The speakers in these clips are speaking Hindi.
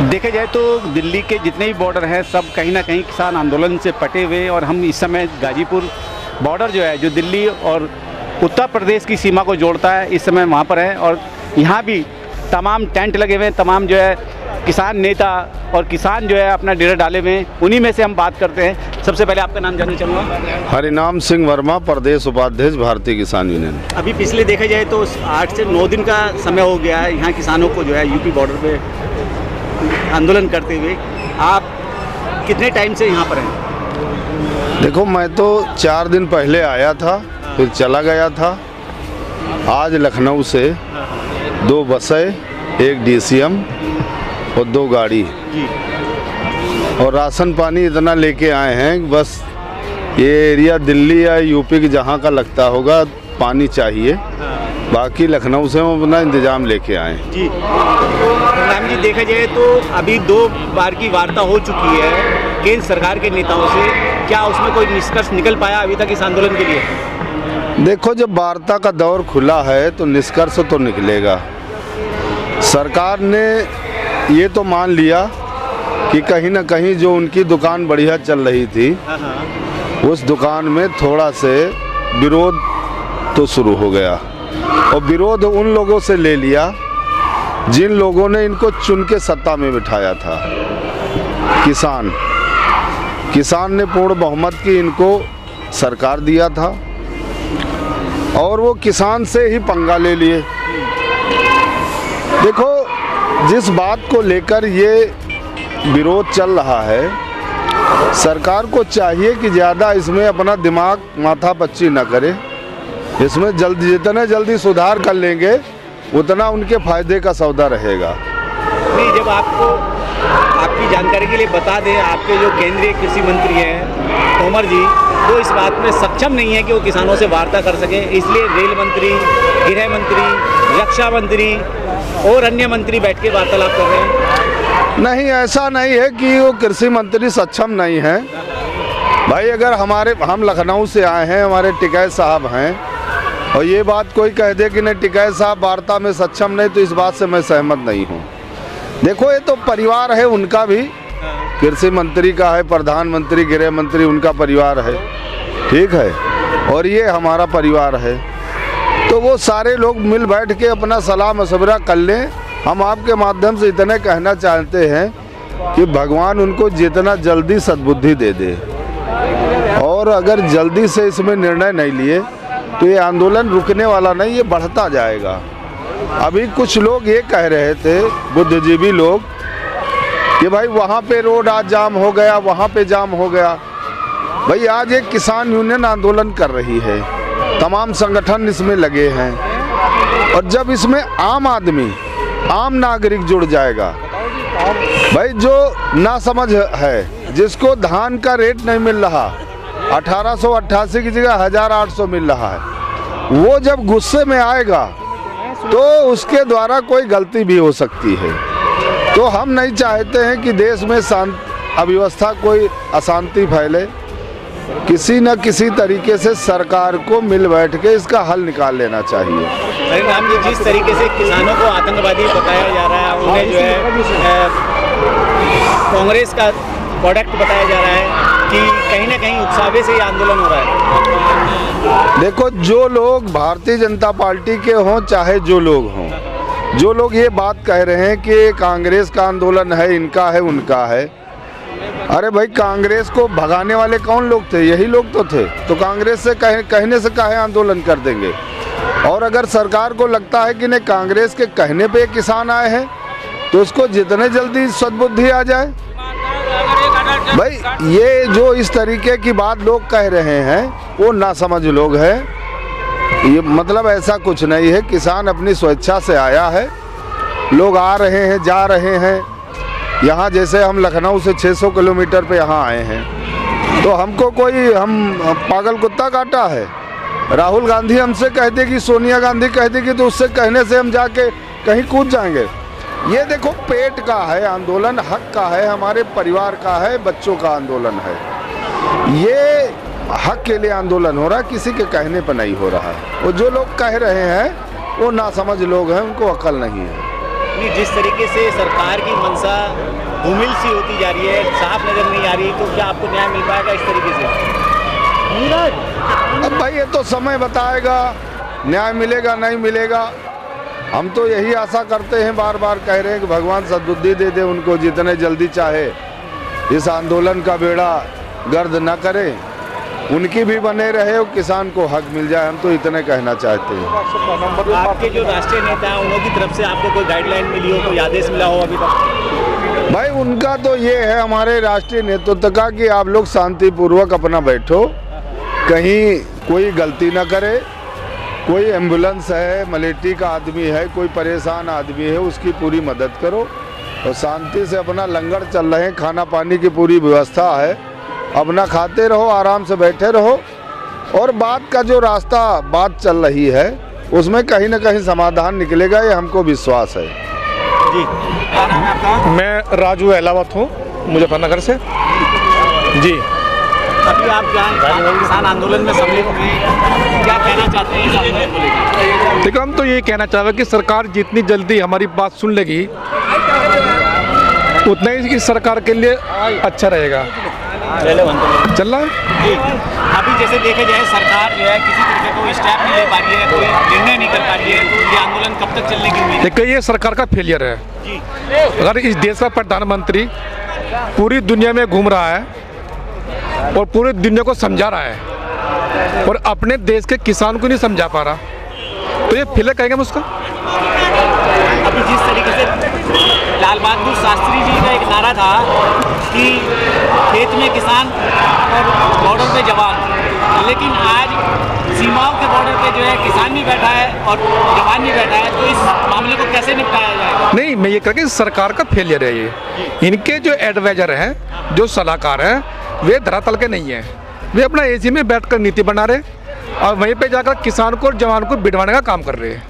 देखा जाए तो दिल्ली के जितने भी बॉर्डर हैं सब कहीं ना कहीं किसान आंदोलन से पटे हुए हैं और हम इस समय गाजीपुर बॉर्डर जो है जो दिल्ली और उत्तर प्रदेश की सीमा को जोड़ता है इस समय वहाँ पर है और यहाँ भी तमाम टेंट लगे हुए हैं, तमाम जो है किसान नेता और किसान जो है अपना डेरा डाले हुए हैं। उन्हीं में से हम बात करते हैं। सबसे पहले आपका नाम जानना चाहूँगा। हरिनाम सिंह वर्मा, प्रदेश उपाध्यक्ष भारतीय किसान यूनियन। अभी पिछले देखा जाए तो 8 से 9 दिन का समय हो गया है यहाँ किसानों को जो है यूपी बॉर्डर पे आंदोलन करते हुए। आप कितने टाइम से यहाँ पर हैं? देखो, मैं तो 4 दिन पहले आया था, फिर चला गया था। आज लखनऊ से 2 बसें, 1 DCM और 2 गाड़ी और राशन पानी इतना लेके आए हैं। बस ये एरिया दिल्ली या यूपी के जहाँ का लगता होगा पानी चाहिए, बाकी लखनऊ से हम अपना इंतजाम लेके आए जी। राम जी, देखा जाए तो अभी 2 बार की वार्ता हो चुकी है केंद्र सरकार के नेताओं से। क्या उसमें कोई निष्कर्ष निकल पाया अभी तक इस आंदोलन के लिए? देखो, जब वार्ता का दौर खुला है तो निष्कर्ष तो निकलेगा। सरकार ने ये तो मान लिया कि कहीं ना कहीं जो उनकी दुकान बढ़िया चल रही थी उस दुकान में थोड़ा से विरोध तो शुरू हो गया और विरोध उन लोगों से ले लिया जिन लोगों ने इनको चुन के सत्ता में बिठाया था। किसान ने पूर्ण बहुमत की इनको सरकार दिया था और वो किसान से ही पंगा ले लिए। देखो, जिस बात को लेकर ये विरोध चल रहा है, सरकार को चाहिए कि ज़्यादा इसमें अपना दिमाग माथा पच्ची न करे। इसमें जितने जल्दी सुधार कर लेंगे उतना उनके फायदे का सौदा रहेगा। नहीं, जब आपकी जानकारी के लिए बता दें, आपके जो केंद्रीय कृषि मंत्री हैं तोमर जी, वो इस बात में सक्षम नहीं है कि वो किसानों से वार्ता कर सके, इसलिए रेल मंत्री, गृह मंत्री, रक्षा मंत्री और अन्य मंत्री बैठ के वार्तालाप कर रहे हैं। नहीं, ऐसा नहीं है कि वो कृषि मंत्री सक्षम नहीं है। भाई, अगर हम लखनऊ से आए हैं, हमारे टिकैत साहब हैं और ये बात कोई कह दे कि नहीं टिकैत साहब वार्ता में सक्षम नहीं, तो इस बात से मैं सहमत नहीं हूँ। देखो, ये तो परिवार है उनका भी, कृषि मंत्री का है, प्रधानमंत्री, गृह मंत्री, उनका परिवार है, ठीक है, और ये हमारा परिवार है। तो वो सारे लोग मिल बैठ के अपना सलाह मशवरा कर लें। हम आपके माध्यम से इतने कहना चाहते हैं कि भगवान उनको जितना जल्दी सद्बुद्धि दे दे और अगर जल्दी से इसमें निर्णय नहीं लिए तो ये आंदोलन रुकने वाला नहीं, ये बढ़ता जाएगा। अभी कुछ लोग ये कह रहे थे, बुद्धिजीवी लोग, कि भाई वहाँ पे रोड आज जाम हो गया, वहाँ पे जाम हो गया। भाई, आज एक किसान यूनियन आंदोलन कर रही है, तमाम संगठन इसमें लगे हैं और जब इसमें आम आदमी, आम नागरिक जुड़ जाएगा, भाई जो नासमझ है, जिसको धान का रेट नहीं मिल रहा, 1888 की जगह 1800 मिल रहा है, वो जब गुस्से में आएगा तो उसके द्वारा कोई गलती भी हो सकती है। तो हम नहीं चाहते हैं कि देश में अव्यवस्था, कोई अशांति फैले। किसी न किसी तरीके से सरकार को मिल बैठ के इसका हल निकाल लेना चाहिए। राम जी, जिस तरीके से किसानों को आतंकवादी बताया जा रहा है, उन्हें जो है कांग्रेस का प्रोडक्ट बताया जा रहा है कि कहीं ना कहीं उकसावे से ये आंदोलन हो रहा है। देखो, जो लोग भारतीय जनता पार्टी के हों चाहे जो लोग हों, जो लोग ये बात कह रहे हैं कि कांग्रेस का आंदोलन है, इनका है, उनका है, अरे भाई, कांग्रेस को भगाने वाले कौन लोग थे? यही लोग तो थे। तो कांग्रेस से कहने से काहे आंदोलन कर देंगे? और अगर सरकार को लगता है कि नहीं कांग्रेस के कहने पे किसान आए हैं तो उसको जितने जल्दी सद्बुद्धि आ जाए। भाई, ये जो इस तरीके की बात लोग कह रहे हैं वो नासमझ लोग हैं। ये मतलब ऐसा कुछ नहीं है, किसान अपनी स्वेच्छा से आया है, लोग आ रहे हैं, जा रहे हैं। यहाँ जैसे हम लखनऊ से 600 किलोमीटर पे यहाँ आए हैं, तो हमको कोई हम पागल कुत्ता काटा है? राहुल गांधी हमसे कह देगी, सोनिया गांधी कह देगी, तो उससे कहने से हम जाके कहीं कूद जाएंगे? ये देखो, पेट का है आंदोलन, हक का है, हमारे परिवार का है, बच्चों का आंदोलन है। ये हक के लिए आंदोलन हो रहा है, किसी के कहने पर नहीं हो रहा है। वो जो लोग कह रहे हैं वो नासमझ लोग हैं, उनको अक्ल नहीं है। जिस तरीके से सरकार की मंशा धूमिल सी होती जा रही है, साफ नजर नहीं आ रही, तो क्या आपको न्याय मिल पाएगा इस तरीके से? अब भाई ये तो समय बताएगा, न्याय मिलेगा नहीं मिलेगा। हम तो यही आशा करते हैं, बार बार कह रहे हैं कि भगवान सद्बुद्धि दे दे उनको, जितने जल्दी चाहे इस आंदोलन का बेड़ा गर्द न करे, उनकी भी बने रहे और किसान को हक मिल जाए। हम तो इतने कहना चाहते हैं। आपके जो राष्ट्रीय नेता हैं उनकी तरफ से आपको कोई गाइडलाइन मिली हो, कोई आदेश मिला हो अभी तक? भाई उनका तो ये है हमारे राष्ट्रीय नेतृत्व का कि आप लोग शांतिपूर्वक अपना बैठो, कहीं कोई गलती ना करे। कोई एम्बुलेंस है, मलेट्री का आदमी है, कोई परेशान आदमी है, उसकी पूरी मदद करो और शांति से अपना लंगर चल रहे हैं, खाना पानी की पूरी व्यवस्था है, अपना खाते रहो, आराम से बैठे रहो। और बात का जो रास्ता बात चल रही है उसमें कहीं ना कहीं समाधान निकलेगा, ये हमको विश्वास है। जी, मैं राजू अहलावत हूँ, मुजफ्फरनगर से। जी, अभी आप किसान आंदोलन में सम्मिलित हैं, क्या कहना चाहते हैं इस आंदोलन को लेकर? देखो हम तो ये कहना चाह रहे हैं कि सरकार जितनी जल्दी हमारी बात सुन लेगी उतना ही इस सरकार के लिए अच्छा रहेगा। चल रहा है जी। अभी जैसे देखा जाए सरकार जो है किसी तरीके को स्टेप नहीं ले पा रही है, कोई निर्णय नहीं कर पा रही है, तो ये आंदोलन कब तक चलने की उम्मीद है? देखो ये सरकार का फेलियर है। जी, अगर इस देश का प्रधानमंत्री पूरी दुनिया में घूम रहा है और पूरी दुनिया को समझा रहा है और अपने देश के किसान को नहीं समझा पा रहा, तो ये फेलियर कहेंगे हम उसका। अभी जिस तरीके से लाल बहादुर शास्त्री जी का एक नारा था कि खेत में किसान और बॉर्डर पे जवान, लेकिन आज सीमाओं के बॉर्डर पे जो है किसान नहीं बैठा है और जवान नहीं बैठा है, तो इस मामले को कैसे निपटाया जाएगा? नहीं, मैं ये कह रहा कि सरकार का फेलियर है ये। इनके जो एडवाइजर हैं, जो सलाहकार हैं, वे धरातल के नहीं हैं। वे अपना एसी में बैठकर नीति बना रहे और वहीं पे जाकर किसान को और जवान को बिठवाने का काम कर रहे हैं।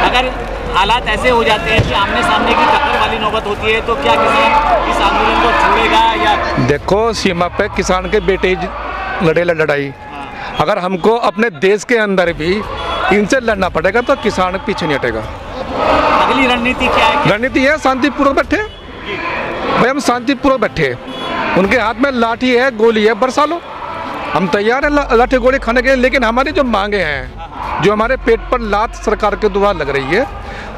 अगर हालात ऐसे हो जाते हैं कि आमने सामने की टक्कर वाली नौबत होती है, तो क्या किसान इस आंदोलन को छोड़ेगा? या देखो सीमा पे किसान के बेटे लड़े लड़ाई, अगर हमको अपने देश के अंदर भी इनसे लड़ना पड़ेगा तो किसान पीछे नहीं हटेगा। अगली रणनीति क्या है? रणनीति है शांतिपूर्वक बैठे। भाई हम शांतिपूर्वक बैठे, उनके हाथ में लाठी है, गोली है, बरसा लो, हम तैयार हैं लाठी गोली खाने के लिए। लेकिन हमारी जो मांगे हैं, जो हमारे पेट पर लात सरकार के द्वारा लग रही है,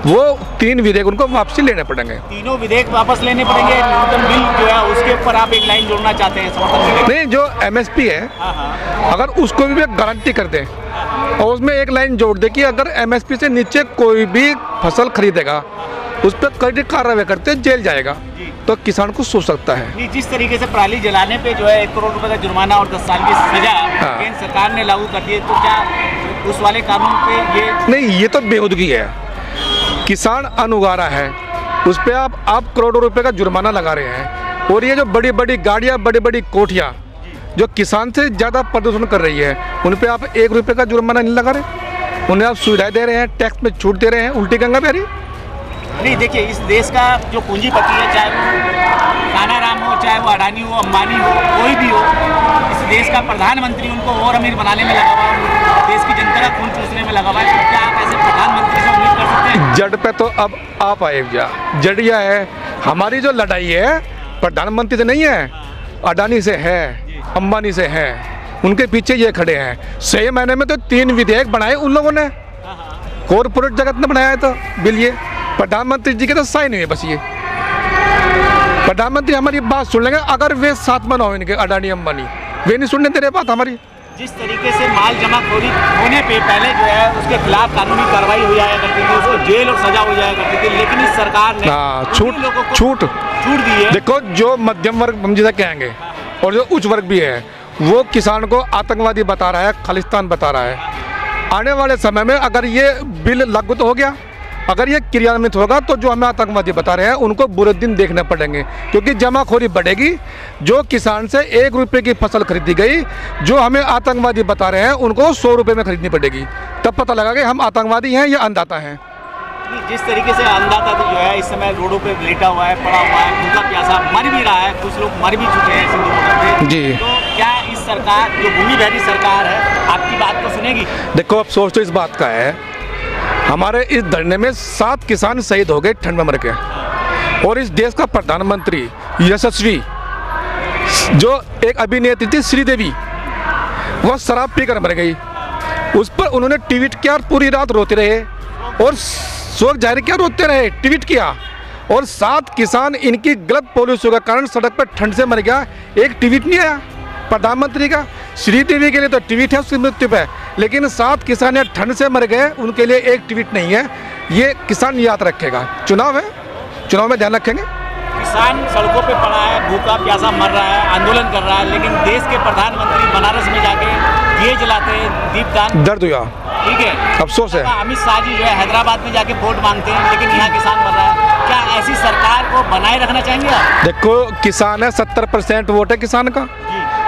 वो 3 विधेयक उनको वापसी लेने पड़ेंगे। तीनों विधेयक वापस लेने पड़ेंगे। न्यूनतम बिल जो है उसके ऊपर आप एक लाइन जोड़ना चाहते हैं समर्थन? नहीं, जो MSP है अगर उसको भी गारंटी कर दें और उसमें एक लाइन जोड़ दे कि अगर MSP से नीचे कोई भी फसल खरीदेगा उस पर कड़ी कार्रवाई करते जेल जाएगा, तो किसान को सोच सकता है। जिस तरीके से पराली जलाने पे जो है 1 करोड़ रुपए का जुर्माना और 10 साल की सजा केंद्र सरकार ने लागू कर दी है, तो क्या उस वाले कानून पे ये नहीं, ये तो बेहूदगी है। किसान अन्न उगा रहा है, उस पर आप करोड़ों रुपए का जुर्माना लगा रहे हैं, और ये जो बड़ी बड़ी गाड़ियाँ, बड़ी बड़ी कोठियाँ जो किसान से ज़्यादा प्रदूषण कर रही है, उन पर आप 1 रुपये का जुर्माना नहीं लगा रहे, उन्हें आप सुविधाएं दे रहे हैं, टैक्स में छूट दे रहे हैं, उल्टी गंगा बह रही। नहीं, देखिए इस देश का जो पूंजीपति है, चाहे वो कानाराम हो, चाहे वो अडानी हो, अंबानी हो, कोई भी हो, इस देश का प्रधानमंत्री उनको और अमीर बनाने में लगा हुआ है, देश की जनता का खून चूसने में लगा हुआ है। तो क्या आप ऐसे प्रधानमंत्री से उम्मीद कर सकते हैं? जड़ पे तो अब आप आएगा, जड़िया है। हमारी जो लड़ाई है प्रधानमंत्री से नहीं है, अडानी से है, अंबानी से है, उनके पीछे ये खड़े हैं। 6 महीने में तो 3 विधेयक बनाए उन लोगों ने, कॉर्पोरेट जगत ने बनाया तो बिल, ये प्रधानमंत्री जी के तो साइन हुए। बस ये प्रधानमंत्री हमारी बात सुन लेंगे, अगर वे साथ में ना हो इनके अडानी अंबानी, वे नहीं सुनने दे रहे बात हमारी। जिस तरीके से माल जमाखोरी होने पे पहले जो है उसके खिलाफ कानूनी कार्रवाई हो जाया करती थी, उसको जेल और सजा हो जाया करती थी, लेकिन इस सरकार ने छूट दी है। देखो जो मध्यम वर्ग हम जिसे कहेंगे और जो उच्च वर्ग भी है, वो किसान को आतंकवादी बता रहा है, खालिस्तान बता रहा है। आने वाले समय में अगर ये बिल लागू तो हो गया, अगर ये क्रियान्वित होगा तो जो हमें आतंकवादी बता रहे हैं उनको बुरे दिन देखने पड़ेंगे, क्योंकि जमाखोरी बढ़ेगी। जो किसान से 1 रुपये की फसल खरीदी गई, जो हमें आतंकवादी बता रहे हैं उनको 100 रुपये में खरीदनी पड़ेगी, तब पता लगा कि हम आतंकवादी हैं या अन्नदाता हैं। जिस तरीके से अन्नदाता जो है इस समय रोडों पे लेटा हुआ है, पड़ा हुआ है, भूखा प्यासा मर भी रहा है, कुछ लोग मर भी चुके हैं सिंधु बॉर्डर पे जी, तो क्या इस सरकार जो भूमिधारी सरकार है आपकी बात को सुनेगी? देखो अफसोस तो इस बात का है, हमारे इस धरने में 7 किसान शहीद हो गए ठंड में मर के। और इस देश का प्रधानमंत्री यशस्वी, जो एक अभिनेत्री थी श्रीदेवी, वह शराब पीकर मर गई। उस पर उन्होंने ट्वीट किया और पूरी रात रोते रहे और शोक जाहिर किया, रोते रहे, ट्वीट किया। और 7 किसान इनकी गलत पॉलिसियों के कारण सड़क पर ठंड से मर गया, एक ट्वीट नहीं आया प्रधानमंत्री का। श्रीदेवी के लिए तो ट्वीट है उसकी मृत्यु पे, लेकिन 7 किसान यहाँ ठंड से मर गए, उनके लिए एक ट्वीट नहीं है। ये किसान याद रखेगा। चुनाव है, चुनाव में ध्यान रखेंगे। किसान सड़कों पे पड़ा है, भूखा प्यासा मर रहा है, आंदोलन कर रहा है, लेकिन देश के प्रधानमंत्री बनारस में जाके दिए जलाते हैं, दीपदान। दर्द हुआ, ठीक है, अफसोस है। अमित शाह जी जो है हैदराबाद में जाके वोट मांगते हैं, लेकिन यहाँ किसान मर रहा है। क्या ऐसी सरकार को बनाए रखना चाहेंगे आप? देखो, किसान है, 70% वोट है किसान का।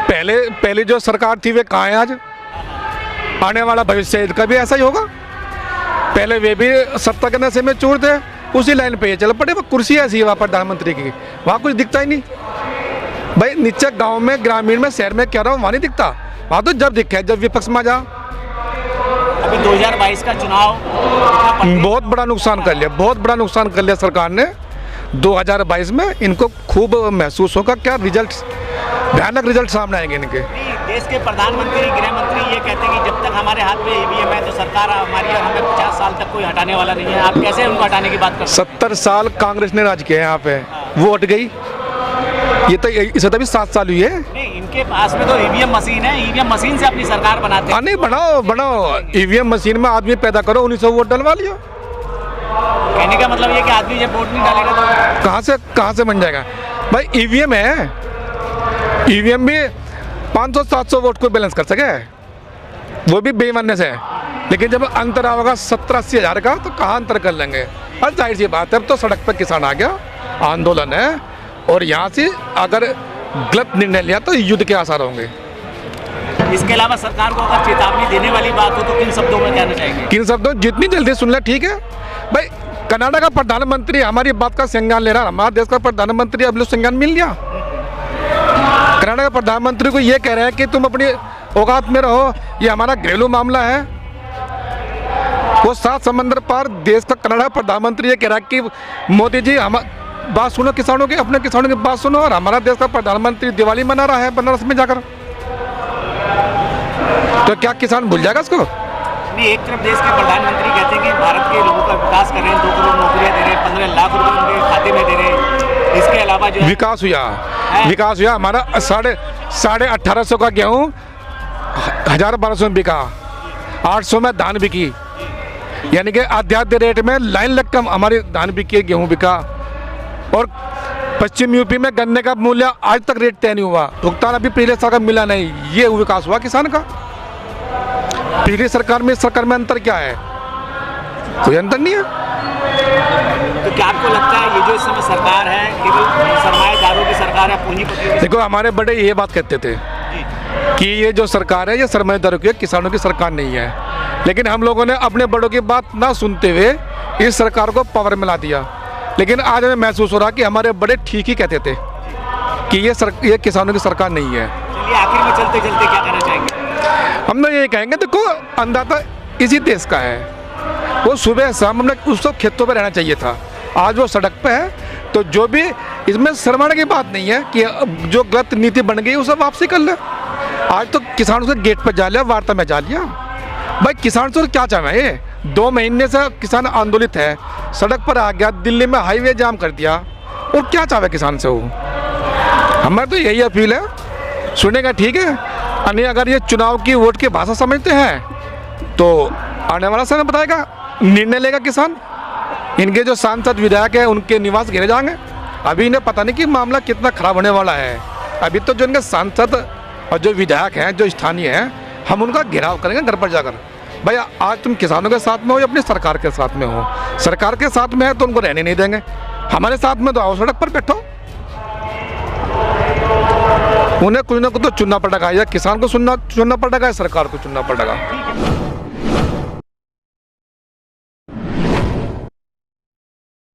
पहले जो सरकार थी वे कहाँ है आज? आने वाला भविष्य इनका भी ऐसा ही होगा। पहले वे भी सत्ता के नशे में चूर थे, उसी लाइन पे ये चल पड़े। वो कुर्सी ऐसी है वहाँ प्रधानमंत्री की, वहाँ कुछ दिखता ही नहीं भाई। नीचे गांव में, ग्रामीण में, शहर में कह रहा हूँ, वहाँ नहीं दिखता। वहाँ तो जब दिखे जब विपक्ष में जा। अभी 2022 का चुनाव बहुत बड़ा नुकसान कर लिया, बहुत बड़ा नुकसान कर लिया सरकार ने 2022 में। इनको खूब महसूस होगा क्या रिजल्ट, भयानक रिजल्ट सामने आएंगे इनके। देश के प्रधानमंत्री, गृह मंत्री ये कहते हैं कि जब तक हमारे हाथ में ईवीएम है तो सरकार हमारी और हमें 50 साल तक कोई हटाने वाला नहीं है। आप कैसे उनको हटाने की बात करते हैं? 70 साल कांग्रेस ने राज किया है यहाँ पे, वो हट गई। ये तो इसे तभी 7 साल हुई है। नहीं, इनके पास में तो ईवीएम मशीन है, ईवीएम मशीन से अपनी सरकार बनाते हैं। नहीं, बनाओ ईवीएम मशीन में आदमी पैदा करो, 1900 वोट डलवा लियो। कहने का मतलब ये कि आदमी जब वोट नहीं डालेगा तो कहाँ से बन जाएगा भाई? ईवीएम है, ईवीएम भी 500-700 वोट को बैलेंस कर सके, वो भी बेईमानी से। लेकिन जब अंतर आएगा 70-80 हज़ार का तो कहाँ अंतर कर लेंगे? और जाहिर सी बात है, अब तो सड़क पर किसान आ गया, आंदोलन है, और यहाँ से अगर गलत निर्णय लिया तो युद्ध के आसार होंगे। इसके अलावा सरकार को अगर चेतावनी देने वाली बात हो तो किन शब्दों में कहना चाहेंगे? किन शब्दों? जितनी जल्दी सुन ले, ठीक है भाई। कनाडा का प्रधानमंत्री हमारी बात का संज्ञान ले रहा, हमारे देश का प्रधानमंत्री अब लोग संज्ञान मिल गया। कनाडा के प्रधानमंत्री को ये कह रहे हैं कि तुम अपनी औकात में रहो, ये हमारा घरेलू मामला है। वो 7 समंदर पार देश का कनाडा प्रधानमंत्री ये कह रहा है कि मोदी जी हम बात सुनो किसानों की, अपने किसानों की बात सुनो। और हमारा देश का प्रधानमंत्री दिवाली मना रहा है बनारस में जाकर, तो क्या किसान भूल जाएगा इसको? नहीं, एक तरफ देश के प्रधानमंत्री कहते हैं कि भारत के लोगों का विकास कर रहे हैं, 2 करोड़ नौकरियां दे रहे हैं, 15 लाख रुपए उनके खाते में दे रहे हैं। इसके अलावा जो विकास हुआ हमारा 1850 का गेहूँ 1000-1200 में बिका, 800 में धान बिकी, यानी कि आध्यात्म रेट में लाइन लगकर हमारी धान बिकी, गेहूँ बिका। और पश्चिम यूपी में गन्ने का मूल्य आज तक रेट तय नहीं हुआ, भुगतान अभी पिछले साल का मिला नहीं। ये विकास हुआ किसान का। पिछली सरकार में इस सरकार में अंतर क्या है? कोई अंतर नहीं है। तो क्या आपको लगता है ये जो इस समय सरकार है केवल सरमाएदारों की सरकार है, पूंजीपतियों की? देखो, हमारे बड़े ये बात कहते थे कि ये जो सरकार है ये सरमाएदारों की, किसानों की सरकार नहीं है। लेकिन हम लोगों ने अपने बड़ों की बात ना सुनते हुए इस सरकार को पावर में ला दिया। लेकिन आज हमें महसूस हो रहा कि हमारे बड़े ठीक ही कहते थे कि ये किसानों की सरकार नहीं है। चलिए, आखिर में चलते चलते क्या कहना चाहेंगे? हम लोग ये कहेंगे, देखो अन्नदाता इसी देश का है, वो सुबह शाम हमने उसको खेतों पे रहना चाहिए था, आज वो सड़क पे है। तो जो भी इसमें शर्माने की बात नहीं है कि जो गलत नीति बन गई उसे वापसी कर ले। आज तो किसानों से गेट पर जा लिया, वार्ता में जा लिया भाई। किसान से क्या चाहे? ये 2 महीने से किसान आंदोलित है, सड़क पर आ गया, दिल्ली में हाईवे जाम कर दिया, और क्या चाहे किसान से? वो हमारे तो यही अपील है, सुनेगा ठीक है। यानी अगर ये चुनाव की वोट की भाषा समझते हैं तो आने वाला समय बताएगा, निर्णय लेगा किसान। इनके जो सांसद विधायक हैं उनके निवास घेरे जाएंगे। अभी इन्हें पता नहीं कि मामला कितना खराब होने वाला है। अभी तो जो इनके सांसद और जो विधायक हैं, जो स्थानीय हैं, हम उनका घेराव करेंगे घर पर जाकर। भाई, आज तुम किसानों के साथ में हो या अपनी सरकार के साथ में हो? सरकार के साथ में है तो उनको रहने नहीं देंगे, हमारे साथ में तो आओ, सड़क पर बैठो। उन्हें कुछ ना कुछ तो चुनना पड़ेगा, या किसान को चुनना पड़ेगा, या सरकार को चुनना पड़ेगा।